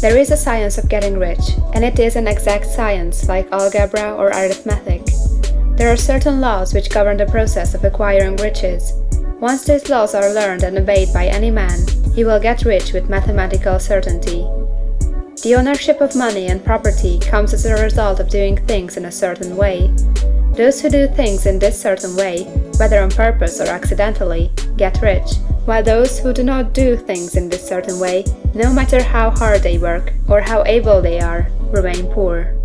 There is a science of getting rich, and it is an exact science like algebra or arithmetic. There are certain laws which govern the process of acquiring riches. Once these laws are learned and obeyed by any man, he will get rich with mathematical certainty. The ownership of money and property comes as a result of doing things in a certain way. Those who do things in this certain way, whether on purpose or accidentally, get rich, while those who do not do things in this certain way, no matter how hard they work or how able they are, remain poor.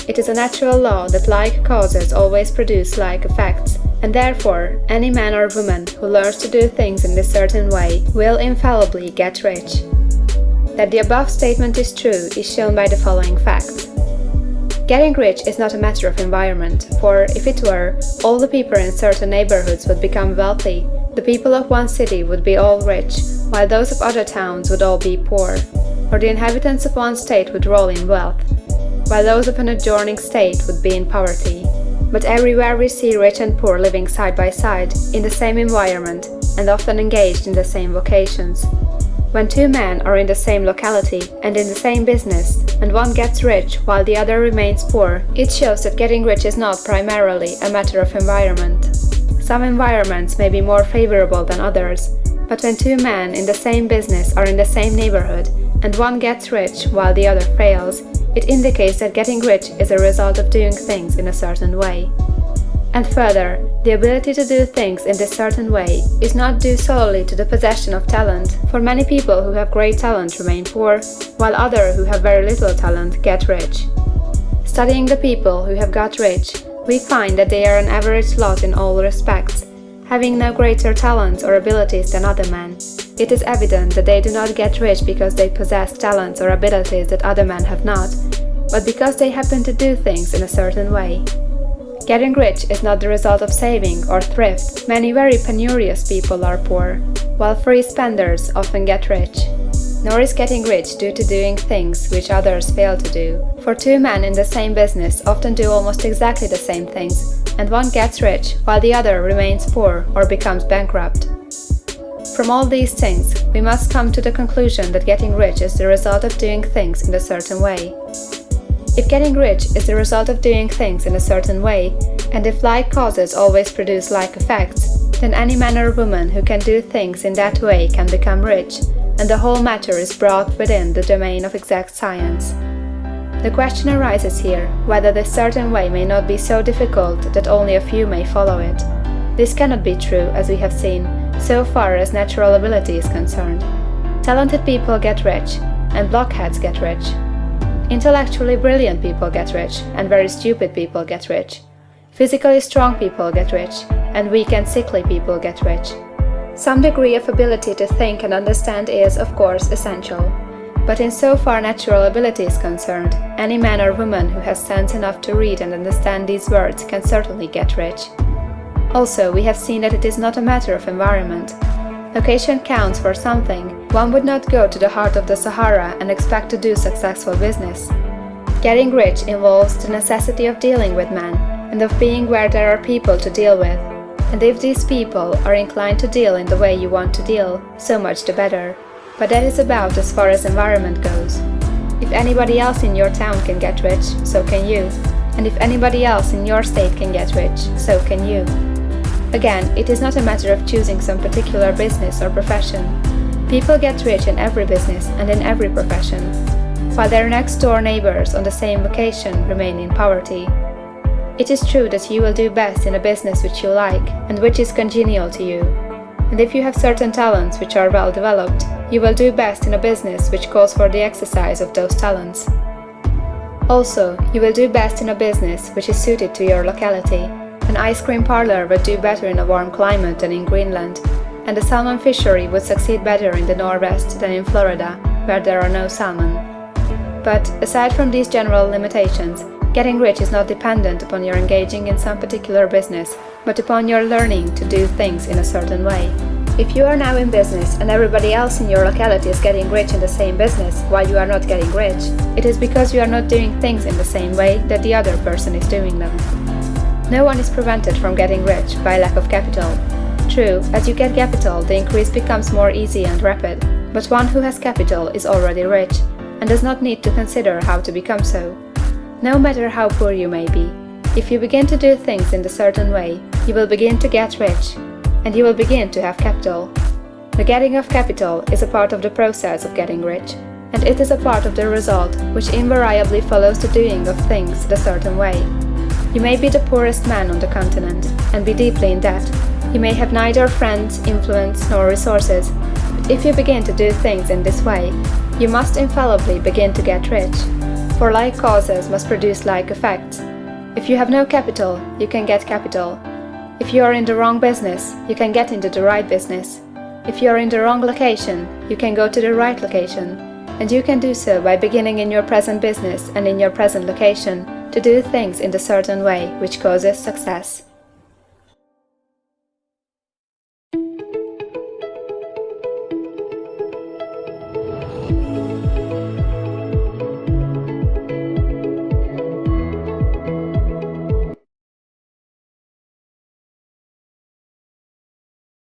It is a natural law that like causes always produce like effects, and therefore any man or woman who learns to do things in this certain way will infallibly get rich. That the above statement is true is shown by the following facts. Getting rich is not a matter of environment, for if it were, all the people in certain neighborhoods would become wealthy, the people of one city would be all rich, while those of other towns would all be poor, or the inhabitants of one state would roll in wealth, while those of an adjoining state would be in poverty. But everywhere we see rich and poor living side by side, in the same environment, and often engaged in the same vocations. When two men are in the same locality and in the same business, and one gets rich while the other remains poor, it shows that getting rich is not primarily a matter of environment. Some environments may be more favorable than others, but when two men in the same business are in the same neighborhood, and one gets rich while the other fails, it indicates that getting rich is a result of doing things in a certain way. And further, the ability to do things in this certain way is not due solely to the possession of talent, for many people who have great talent remain poor, while others who have very little talent get rich. Studying the people who have got rich, we find that they are an average lot in all respects, having no greater talents or abilities than other men. It is evident that they do not get rich because they possess talents or abilities that other men have not, but because they happen to do things in a certain way. Getting rich is not the result of saving or thrift. Many very penurious people are poor, while free spenders often get rich. Nor is getting rich due to doing things which others fail to do, for two men in the same business often do almost exactly the same things, and one gets rich while the other remains poor or becomes bankrupt. From all these things, we must come to the conclusion that getting rich is the result of doing things in a certain way. If getting rich is the result of doing things in a certain way, and if like causes always produce like effects, then any man or woman who can do things in that way can become rich, and the whole matter is brought within the domain of exact science. The question arises here whether this certain way may not be so difficult that only a few may follow it. This cannot be true, as we have seen, so far as natural ability is concerned. Talented people get rich, and blockheads get rich. Intellectually brilliant people get rich, and very stupid people get rich. Physically strong people get rich, and weak and sickly people get rich. Some degree of ability to think and understand is, of course, essential. But in so far natural ability is concerned, any man or woman who has sense enough to read and understand these words can certainly get rich. Also, we have seen that it is not a matter of environment. Location counts for something. One would not go to the heart of the Sahara and expect to do successful business. Getting rich involves the necessity of dealing with men, and of being where there are people to deal with. And if these people are inclined to deal in the way you want to deal, so much the better. But that is about as far as environment goes. If anybody else in your town can get rich, so can you. And if anybody else in your state can get rich, so can you. Again, it is not a matter of choosing some particular business or profession. People get rich in every business and in every profession, while their next-door neighbors on the same vocation remain in poverty. It is true that you will do best in a business which you like and which is congenial to you. And if you have certain talents which are well developed, you will do best in a business which calls for the exercise of those talents. Also, you will do best in a business which is suited to your locality. An ice cream parlor would do better in a warm climate than in Greenland, and a salmon fishery would succeed better in the Northwest than in Florida, where there are no salmon. But, aside from these general limitations, getting rich is not dependent upon your engaging in some particular business, but upon your learning to do things in a certain way. If you are now in business and everybody else in your locality is getting rich in the same business while you are not getting rich, it is because you are not doing things in the same way that the other person is doing them. No one is prevented from getting rich by lack of capital. True, as you get capital, the increase becomes more easy and rapid, but one who has capital is already rich, and does not need to consider how to become so. No matter how poor you may be, if you begin to do things in a certain way, you will begin to get rich, and you will begin to have capital. The getting of capital is a part of the process of getting rich, and it is a part of the result which invariably follows the doing of things a certain way. You may be the poorest man on the continent, and be deeply in debt. You may have neither friends, influence, nor resources, but if you begin to do things in this way, you must infallibly begin to get rich, for like causes must produce like effects. If you have no capital, you can get capital. If you are in the wrong business, you can get into the right business. If you are in the wrong location, you can go to the right location, and you can do so by beginning in your present business and in your present location to do things in the certain way which causes success.